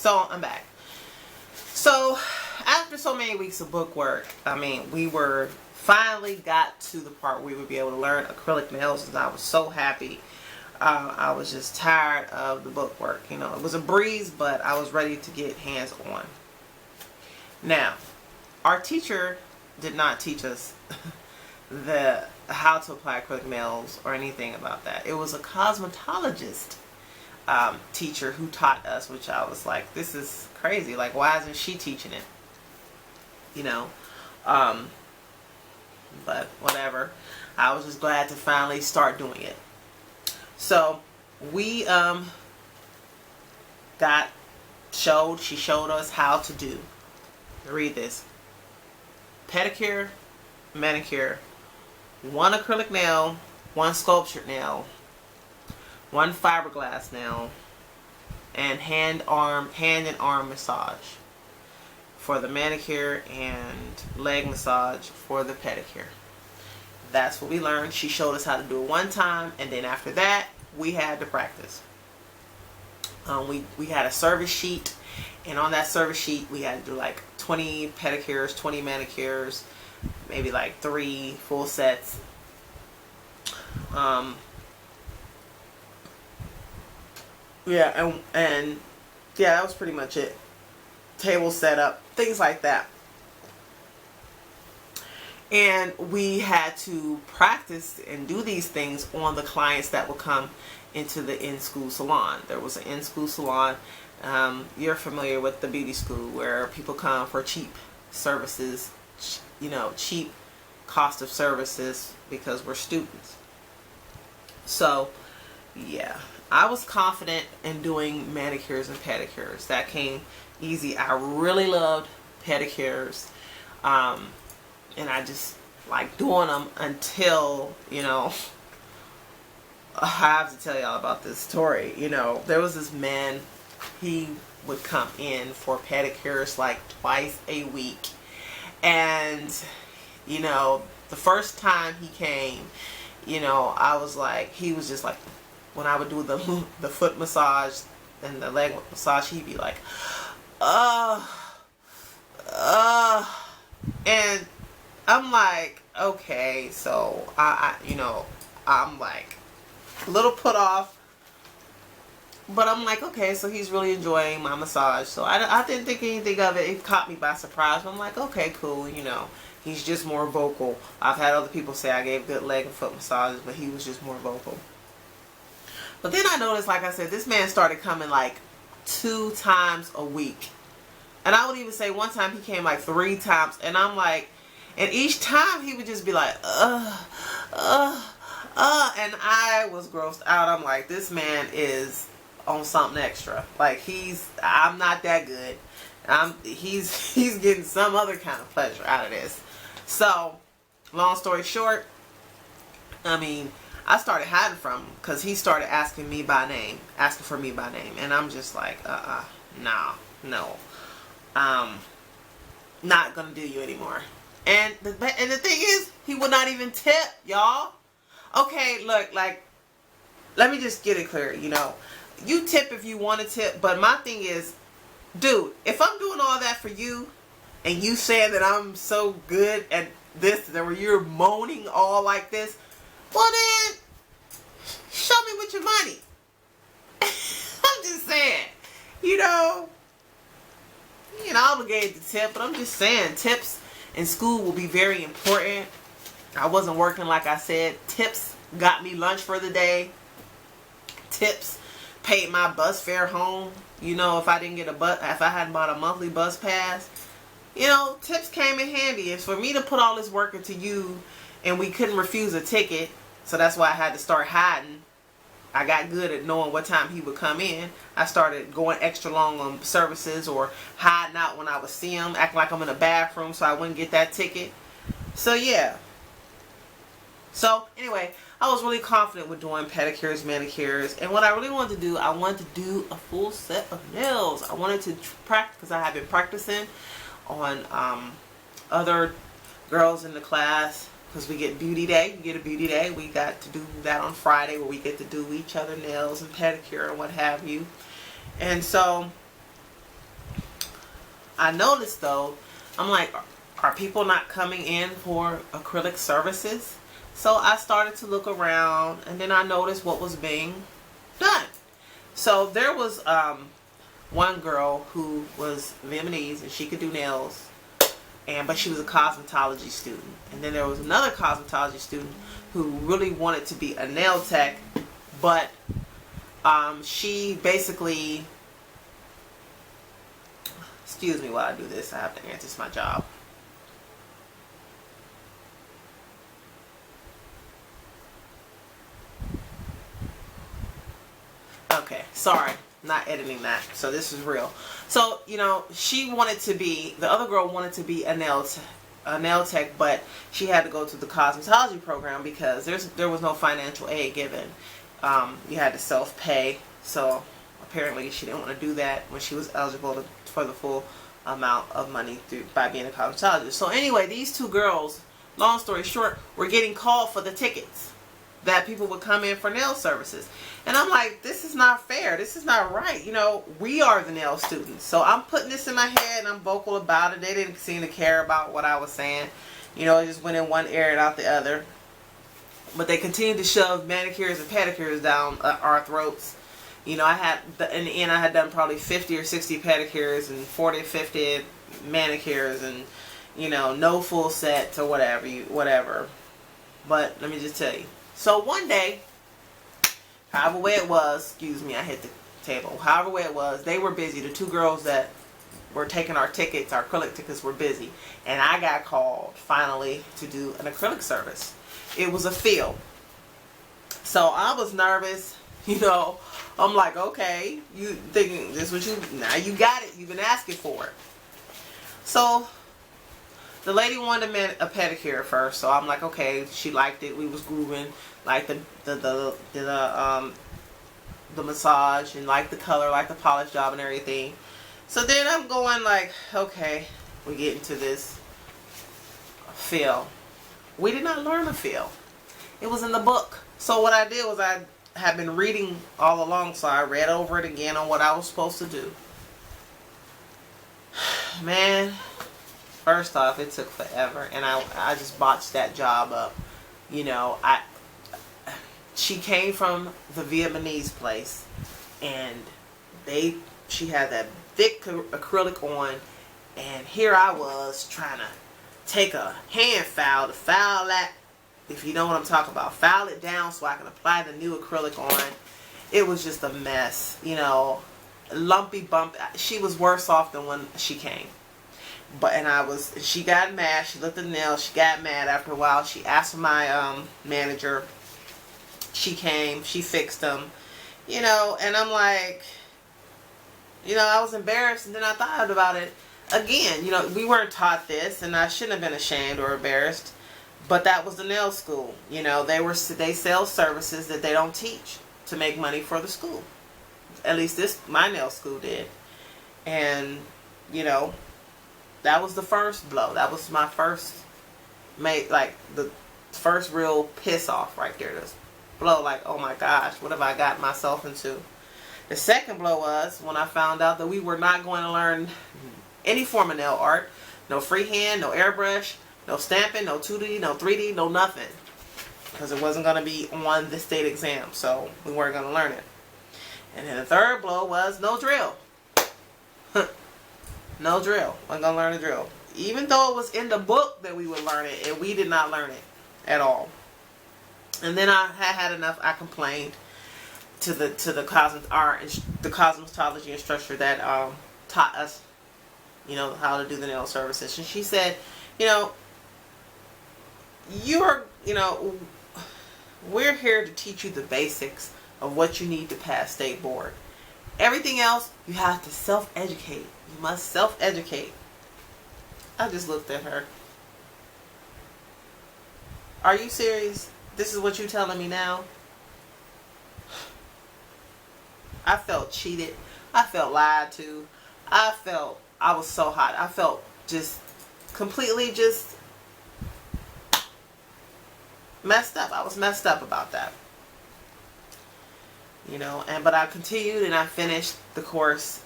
So I'm back. So after so many weeks of book work, I mean, we were finally got to the part where we would be able to learn acrylic nails, and I was so happy. I was just tired of the book work. You know, it was a breeze, but I was ready to get hands on. Now, our teacher did not teach us how to apply acrylic nails or anything about that. It was a cosmetologist teacher who taught us, which I was like, this is crazy. Like, why isn't she teaching it? You know, but whatever. I was just glad to finally start doing it. So we she showed us how to do, read this, pedicure, manicure, one acrylic nail, one sculptured nail, one fiberglass nail, and hand and arm massage for the manicure and leg massage for the pedicure. That's what we learned. She showed us how to do it one time, and then after that we had to practice. We had a service sheet, and on that service sheet we had to do like 20 pedicures, 20 manicures, maybe like 3 full sets. Yeah, and yeah, that was pretty much it. Table setup, things like that. And we had to practice and do these things on the clients that would come into the in-school salon. There was an in-school salon. You're familiar with the beauty school where people come for cheap services, you know, cheap cost of services because we're students. So, yeah, I was confident in doing manicures and pedicures. That came easy. I really loved pedicures. And I just like doing them until, you know, I have to tell y'all about this story. You know, there was this man, he would come in for pedicures like twice a week. And, you know, the first time he came, you know, I was like, he was just like, when I would do the foot massage and the leg massage, he'd be like, and I'm like, okay, so you know, I'm like a little put off, but I'm like, okay, so he's really enjoying my massage. So I didn't think anything of it. It caught me by surprise. I'm like, okay, cool, you know, he's just more vocal. I've had other people say I gave good leg and foot massages, but he was just more vocal. But then I noticed, like I said, this man started coming like 2 times a week. And I would even say one time he came like 3 times, and I'm like, and each time he would just be like, and I was grossed out. I'm like, this man is on something extra. Like, I'm not that good. He's getting some other kind of pleasure out of this. So, long story short, I mean, I started hiding from him because he started asking for me by name, and I'm just like, no, not gonna do you anymore. And the thing is, he would not even tip, y'all. Okay, look, like, let me just get it clear, you know. You tip if you want to tip, but my thing is, dude, if I'm doing all that for you, and you saying that I'm so good at this, that where you're moaning all like this, well then, show me with your money. I'm just saying, you know, you're not obligated to tip, but I'm just saying, tips in school will be very important. I wasn't working, like I said. Tips got me lunch for the day. Tips paid my bus fare home. You know, if I didn't get if I hadn't bought a monthly bus pass, you know, tips came in handy. It's for me to put all this work into you, and we couldn't refuse a ticket, so that's why I had to start hiding. I got good at knowing what time he would come in. I started going extra long on services or hiding out when I would see him, acting like I'm in a bathroom so I wouldn't get that ticket. So yeah. So anyway, I was really confident with doing pedicures, manicures, and what I really wanted to do, I wanted to do a full set of nails. I wanted to practice because I have been practicing on other girls in the class. Because we get beauty day, you get a beauty day. We got to do that on Friday where we get to do each other nails and pedicure and what have you. And so I noticed though, I'm like, are people not coming in for acrylic services? So I started to look around, and then I noticed what was being done. So there was one girl who was Vietnamese, and she could do nails, but she was a cosmetology student. And then there was another cosmetology student who really wanted to be a nail tech, but she basically, excuse me while I do this, I have to answer, it's my job. Okay, sorry, not editing that. So this is real. So, you know, she wanted to be, the other girl wanted to be a nail tech, but she had to go to the cosmetology program because there was no financial aid given. You had to self-pay. So apparently she didn't want to do that when she was eligible for the full amount of money by being a cosmetologist. So anyway, these two girls, long story short, were getting called for the tickets that people would come in for nail services. And I'm like, this is not fair. This is not right. You know, we are the nail students. So I'm putting this in my head and I'm vocal about it. They didn't seem to care about what I was saying. You know, it just went in one ear and out the other. But they continued to shove manicures and pedicures down our throats. You know, in the end, I had done probably 50 or 60 pedicures and 40 or 50 manicures, and, you know, no full sets or whatever. But let me just tell you. So one day, however way it was, excuse me, I hit the table. However way it was, they were busy. The two girls that were taking our tickets, our acrylic tickets, were busy. And I got called, finally, to do an acrylic service. It was a field. So I was nervous, you know. I'm like, okay, you thinking this was now you got it. You've been asking for it. So the lady wanted a pedicure first, so I'm like, okay. She liked it. We was grooving, like the massage, and like the color, like the polish job and everything. So then I'm going like, okay, we get into this feel. We did not learn a feel. It was in the book. So what I did was I had been reading all along, so I read over it again on what I was supposed to do. Man, first off, it took forever, and I just botched that job up. You know, she came from the Vietnamese place, and she had that thick acrylic on, and here I was trying to take a hand file to file that, if you know what I'm talking about, file it down so I can apply the new acrylic on. It was just a mess, you know, lumpy bump. She was worse off than when she came. She got mad. She looked at the nails. She got mad after a while. She asked for my manager. She came. She fixed them, you know, and I'm like, you know, I was embarrassed, and then I thought about it again. You know, we weren't taught this, and I shouldn't have been ashamed or embarrassed. But that was the nail school. You know, they sell services that they don't teach to make money for the school. At least my nail school did. And, you know, that was the first blow. That was my first, the first real piss off right there. This blow, like, oh my gosh, what have I got myself into? The second blow was when I found out that we were not going to learn any form of nail art. No freehand, no airbrush, no stamping, no 2D, no 3D, no nothing. Because it wasn't going to be on the state exam, so we weren't going to learn it. And then the third blow was no drill. No drill. Wasn't going to learn a drill. Even though it was in the book that we would learn it, and we did not learn it at all. And then I had enough. I complained to the cosmetology instructor that taught us, you know, how to do the nail services. And she said, you know, we're here to teach you the basics of what you need to pass state board. Everything else, you have to self-educate. You must self-educate. I just looked at her. Are you serious? This is what you're telling me now? I felt cheated. I felt lied to. I was so hot. I felt just completely just messed up. I was messed up about that. you know. But I continued and I finished the course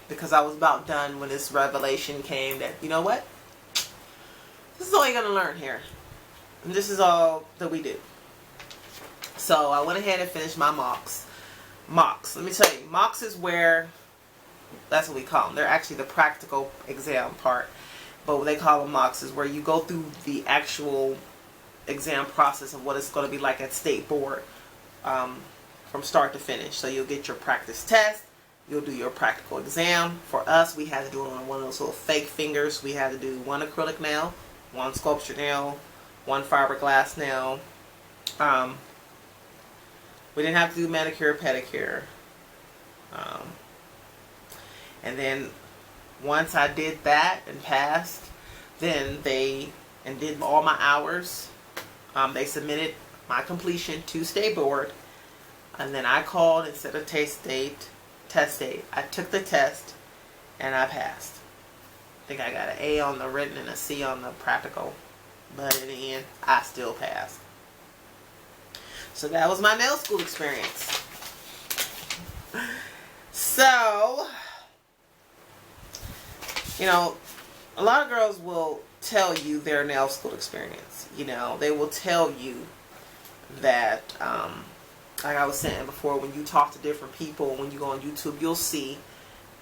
because I was about done when this revelation came that, you know what, this is all you're gonna learn here, and this is all that we do. So I went ahead and finished my mocks. Mocks, let me tell you, mocks is where, that's what we call them. They're actually the practical exam part, but what they call them mocks is where you go through the actual exam process of what it's going to be like at state board, from start to finish. So you'll get your practice test, you'll do your practical exam. For us, we had to do it on one of those little fake fingers. We had to do one acrylic nail, one sculpture nail, one fiberglass nail. We didn't have to do manicure, pedicure. And then once I did that and passed, then did all my hours. They submitted my completion to state board, and then I called and set a test date. I took the test and I passed. I think I got an A on the written and a C on the practical, but in the end, I still passed. So that was my nail school experience. So, you know, a lot of girls will tell you their nail school experience. You know, they will tell you that, like I was saying before, when you talk to different people, when you go on YouTube, you'll see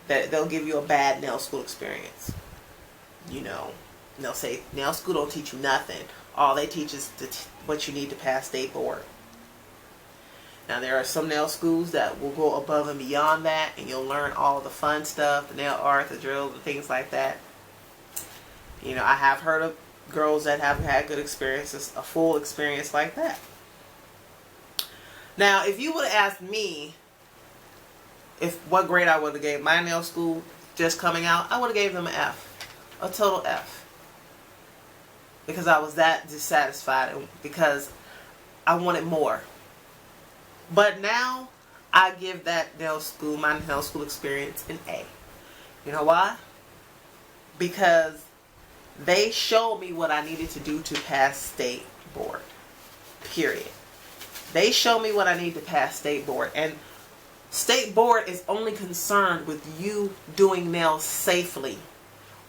that they'll give you a bad nail school experience. You know, and they'll say, nail school don't teach you nothing. All they teach is what you need to pass state board. Now, there are some nail schools that will go above and beyond that, and you'll learn all the fun stuff, the nail art, the drills, and things like that. You know, I have heard of girls that have had good experiences, a full experience like that. Now, if you would have asked me what grade I would have gave my nail school just coming out, I would have gave them an F, a total F, because I was that dissatisfied and because I wanted more. But now I give that nail school, my nail school experience, an A. You know why? Because they showed me what I needed to do to pass state board. Period. They showed me what I need to pass state board. And state board is only concerned with you doing nails safely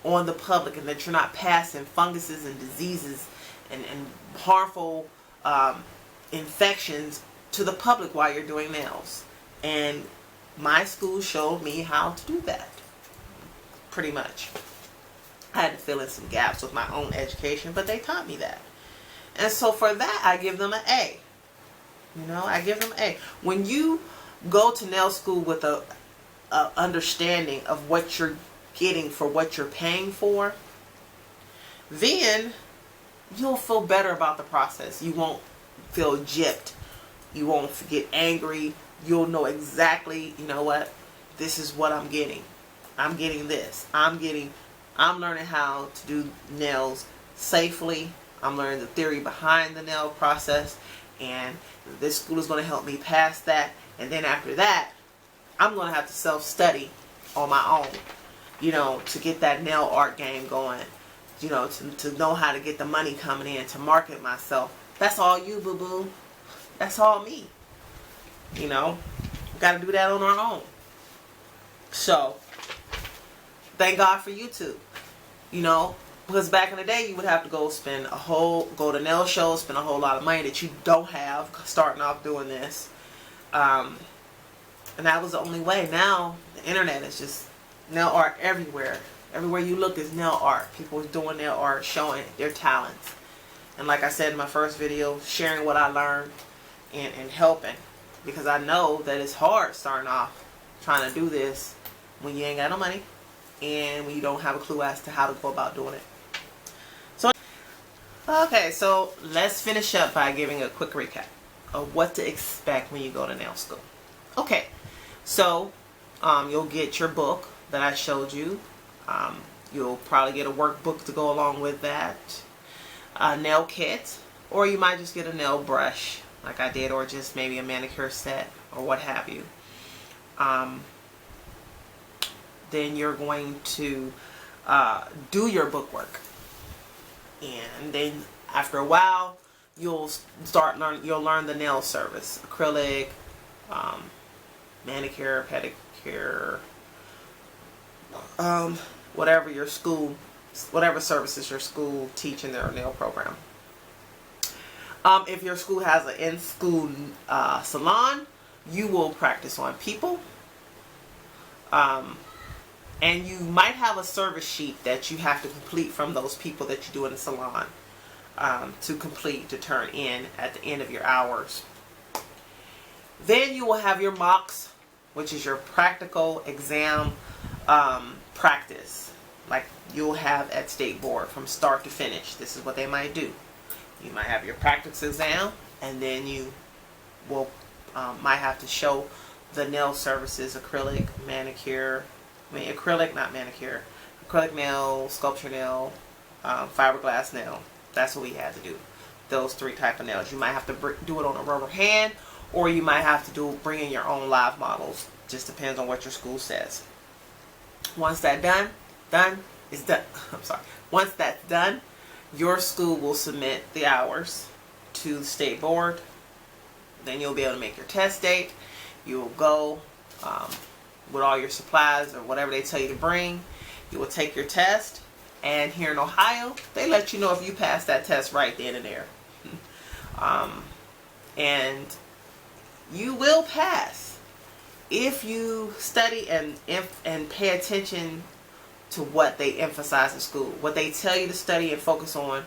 on the public, and that you're not passing funguses and diseases and harmful infections to the public while you're doing nails. And my school showed me how to do that, pretty much. I had to fill in some gaps with my own education, but they taught me that. And so for that, I give them an A. You know, I give them an A. When you go to nail school with a understanding of what you're getting for what you're paying for, then you'll feel better about the process. You won't feel gypped. You won't get angry. You'll know exactly, you know what, this is what I'm getting. I'm getting this. I'm learning how to do nails safely. I'm learning the theory behind the nail process, and this school is going to help me pass that. And then after that, I'm going to have to self-study on my own, you know, to get that nail art game going, you know, to know how to get the money coming in, to market myself. That's all you, boo-boo. That's all me. You know, got to do that on our own. So, thank God for YouTube. You know, because back in the day, you would have to go go to nail shows, spend a whole lot of money that you don't have starting off doing this. And that was the only way. Now, the internet is just nail art everywhere. Everywhere you look is nail art. People doing nail art, showing their talents. And like I said in my first video, sharing what I learned and helping. Because I know that it's hard starting off trying to do this when you ain't got no money and when you don't have a clue as to how to go about doing it. So, okay, so let's finish up by giving a quick recap of what to expect when you go to nail school. Okay, so you'll get your book that I showed you. You'll probably get a workbook to go along with that, a nail kit, or you might just get a nail brush like I did, or just maybe a manicure set or what have you. Then you're going to do your bookwork, and then after a while you'll learn the nail service, acrylic, manicure, pedicure, whatever your school, whatever services your school teach in their nail program. If your school has an in-school salon, you will practice on people. And you might have a service sheet that you have to complete from those people that you do in the salon to turn in at the end of your hours. Then you will have your mocks, which is your practical exam practice, like you'll have at State Board from start to finish. This is what they might do. You might have your practice exam, and then you will might have to show the nail services, acrylic, manicure, acrylic, not manicure, acrylic nail, sculpture nail, fiberglass nail. That's what we had to do. Those 3 type of nails. You might have to do it on a rubber hand, or you might have to bring in your own live models. Just depends on what your school says. Once that's done. I'm sorry. Once that's done, your school will submit the hours to the State Board. Then you'll be able to make your test date. You'll go with all your supplies or whatever they tell you to bring. You will take your test, and here in Ohio, they let you know if you pass that test right then and there. And you will pass if you study and pay attention to what they emphasize in school. What they tell you to study and focus on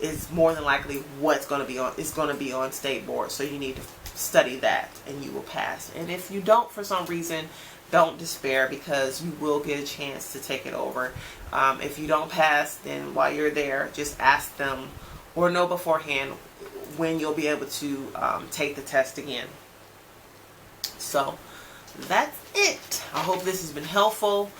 is more than likely what's going to be on. It's going to be on State Board, so you need to study that, and you will pass. And if you don't, for some reason, don't despair, because you will get a chance to take it over. If you don't pass, then while you're there, just ask them or know beforehand when you'll be able to take the test again. So that's it. I hope this has been helpful.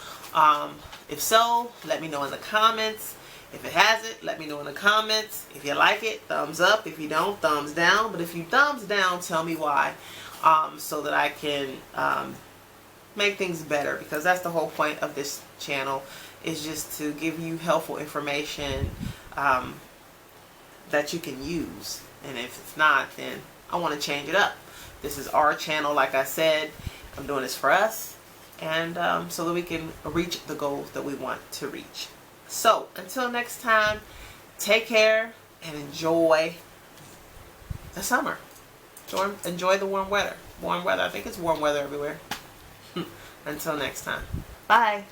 If so, let me know in the comments. If it hasn't, let me know in the comments. If you like it, thumbs up. If you don't, thumbs down. But if you thumbs down, tell me why, so that I can make things better, because that's the whole point of this channel, is just to give you helpful information that you can use. And if it's not, then I want to change it up. This is our channel, like I said. I'm doing this for us, and so that we can reach the goals that we want to reach. So until next time, take care and enjoy the summer. Enjoy the warm weather. I think it's warm weather everywhere. Until next time. Bye.